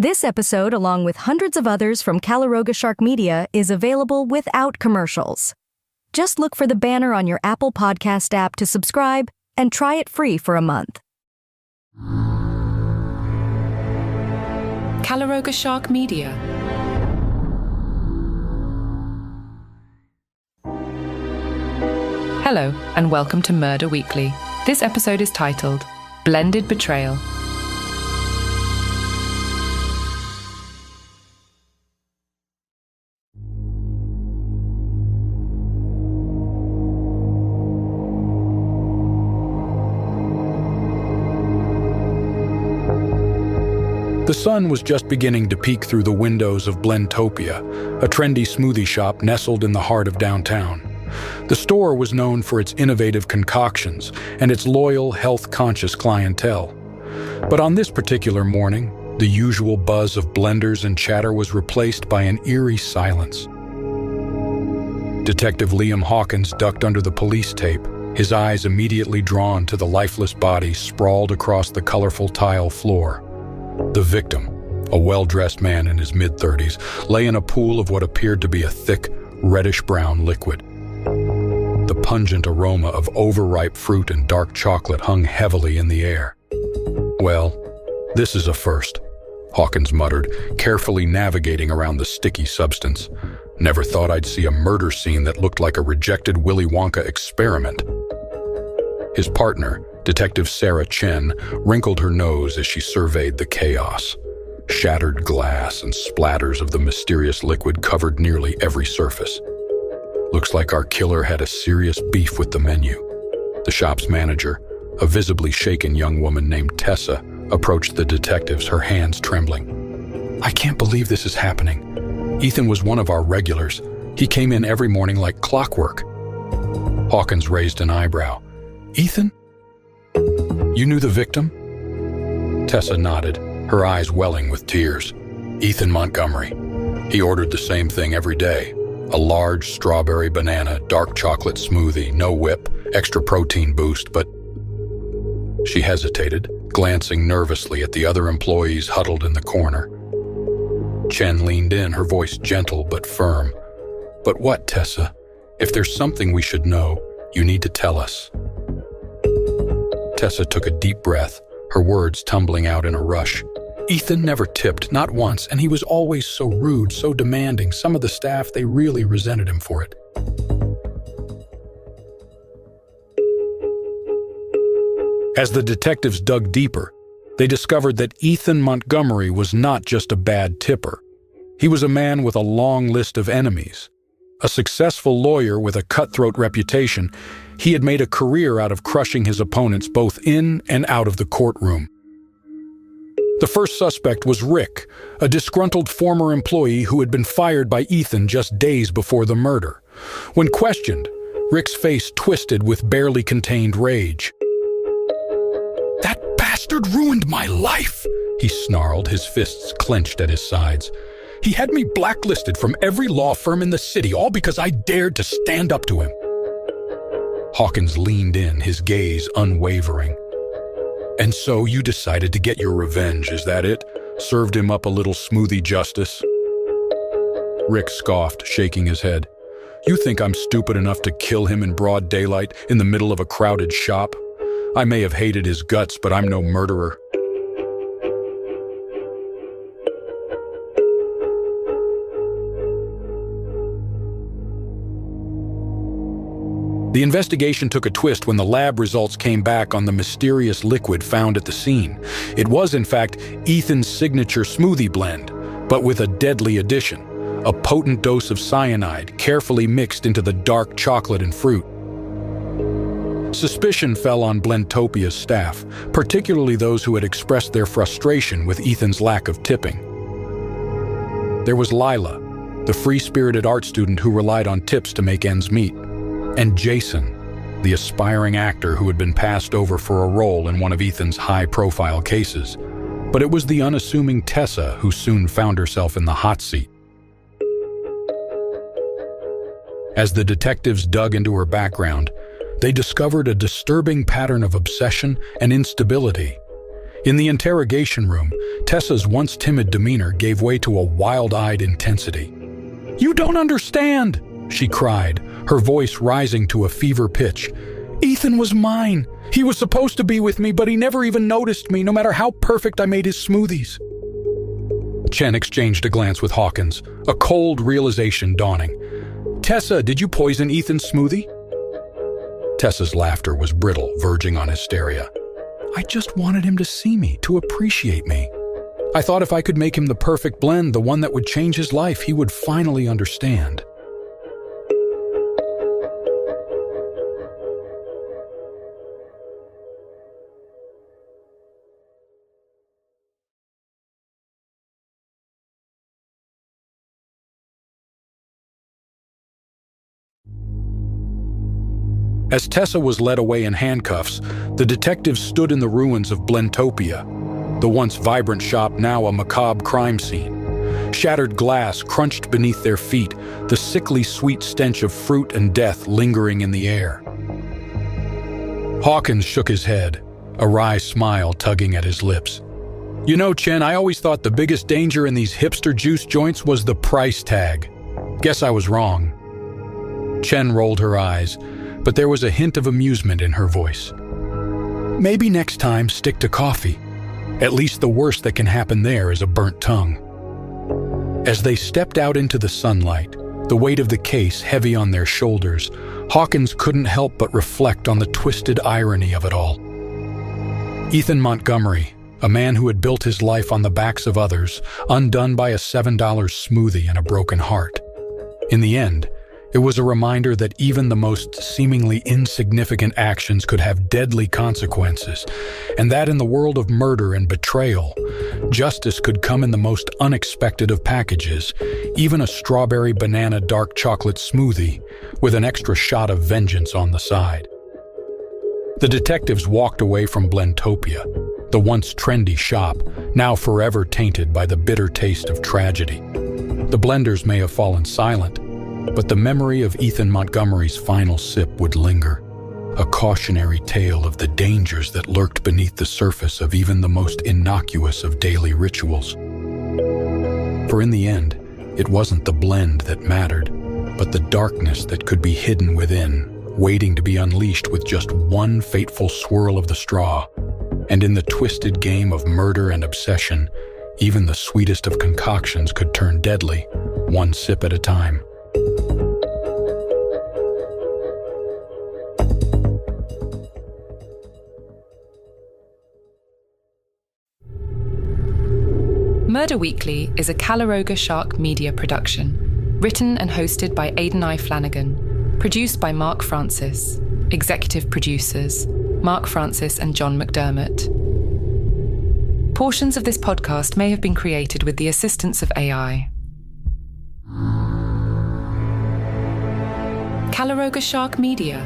This episode, along with hundreds of others from Calaroga Shark Media, is available without commercials. Just look for the banner on your Apple Podcast app to subscribe and try it free for a month. Calaroga Shark Media. Hello, and welcome to Murder Weekly. This episode is titled Blended Betrayal. The sun was just beginning to peek through the windows of Blendtopia, a trendy smoothie shop nestled in the heart of downtown. The store was known for its innovative concoctions and its loyal, health-conscious clientele. But on this particular morning, the usual buzz of blenders and chatter was replaced by an eerie silence. Detective Liam Hawkins ducked under the police tape, his eyes immediately drawn to the lifeless body sprawled across the colorful tile floor. The victim, a well-dressed man in his mid-30s, lay in a pool of what appeared to be a thick, reddish-brown liquid. The pungent aroma of overripe fruit and dark chocolate hung heavily in the air. "Well, this is a first," Hawkins muttered, carefully navigating around the sticky substance. "Never thought I'd see a murder scene that looked like a rejected Willy Wonka experiment." His partner, Detective Sarah Chen, wrinkled her nose as she surveyed the chaos. Shattered glass and splatters of the mysterious liquid covered nearly every surface. "Looks like our killer had a serious beef with the menu." The shop's manager, a visibly shaken young woman named Tessa, approached the detectives, her hands trembling. "I can't believe this is happening. Ethan was one of our regulars. He came in every morning like clockwork." Hawkins raised an eyebrow. "Ethan? You knew the victim?" Tessa nodded, her eyes welling with tears. "Ethan Montgomery. He ordered the same thing every day. A large strawberry banana, dark chocolate smoothie, no whip, extra protein boost, but..." She hesitated, glancing nervously at the other employees huddled in the corner. Chen leaned in, her voice gentle but firm. "But what, Tessa? If there's something we should know, you need to tell us." Tessa took a deep breath, her words tumbling out in a rush. "Ethan never tipped, not once, and he was always so rude, so demanding. Some of the staff, they really resented him for it." As the detectives dug deeper, they discovered that Ethan Montgomery was not just a bad tipper. He was a man with a long list of enemies. A successful lawyer with a cutthroat reputation, he had made a career out of crushing his opponents both in and out of the courtroom. The first suspect was Rick, a disgruntled former employee who had been fired by Ethan just days before the murder. When questioned, Rick's face twisted with barely contained rage. "That bastard ruined my life," he snarled, his fists clenched at his sides. "He had me blacklisted from every law firm in the city, all because I dared to stand up to him." Hawkins leaned in, his gaze unwavering. "And so you decided to get your revenge, is that it? Served him up a little smoothie justice?" Rick scoffed, shaking his head. "You think I'm stupid enough to kill him in broad daylight, in the middle of a crowded shop? I may have hated his guts, but I'm no murderer." The investigation took a twist when the lab results came back on the mysterious liquid found at the scene. It was, in fact, Ethan's signature smoothie blend, but with a deadly addition, a potent dose of cyanide carefully mixed into the dark chocolate and fruit. Suspicion fell on Blendtopia's staff, particularly those who had expressed their frustration with Ethan's lack of tipping. There was Lila, the free-spirited art student who relied on tips to make ends meet, and Jason, the aspiring actor who had been passed over for a role in one of Ethan's high-profile cases. But it was the unassuming Tessa who soon found herself in the hot seat. As the detectives dug into her background, they discovered a disturbing pattern of obsession and instability. In the interrogation room, Tessa's once timid demeanor gave way to a wild-eyed intensity. "You don't understand!" she cried, her voice rising to a fever pitch. "Ethan was mine. He was supposed to be with me, but he never even noticed me, no matter how perfect I made his smoothies." Chen exchanged a glance with Hawkins, a cold realization dawning. "Tessa, did you poison Ethan's smoothie?" Tessa's laughter was brittle, verging on hysteria. "I just wanted him to see me, to appreciate me. I thought if I could make him the perfect blend, the one that would change his life, he would finally understand." As Tessa was led away in handcuffs, the detectives stood in the ruins of Blendtopia, the once vibrant shop now a macabre crime scene. Shattered glass crunched beneath their feet, the sickly sweet stench of fruit and death lingering in the air. Hawkins shook his head, a wry smile tugging at his lips. "You know, Chen, I always thought the biggest danger in these hipster juice joints was the price tag. Guess I was wrong." Chen rolled her eyes, but there was a hint of amusement in her voice. "Maybe next time stick to coffee. At least the worst that can happen there is a burnt tongue." As they stepped out into the sunlight, the weight of the case heavy on their shoulders, Hawkins couldn't help but reflect on the twisted irony of it all. Ethan Montgomery, a man who had built his life on the backs of others, undone by a $7 smoothie and a broken heart. In the end, it was a reminder that even the most seemingly insignificant actions could have deadly consequences, and that in the world of murder and betrayal, justice could come in the most unexpected of packages, even a strawberry banana dark chocolate smoothie with an extra shot of vengeance on the side. The detectives walked away from Blendtopia, the once trendy shop, now forever tainted by the bitter taste of tragedy. The blenders may have fallen silent, but the memory of Ethan Montgomery's final sip would linger, a cautionary tale of the dangers that lurked beneath the surface of even the most innocuous of daily rituals. For in the end, it wasn't the blend that mattered, but the darkness that could be hidden within, waiting to be unleashed with just one fateful swirl of the straw. And in the twisted game of murder and obsession, even the sweetest of concoctions could turn deadly, one sip at a time. Murder Weekly is a Calaroga Shark Media production, written and hosted by Aidan I. Flanagan, produced by Mark Francis, executive producers Mark Francis and John McDermott. Portions of this podcast may have been created with the assistance of AI. Calaroga Shark Media.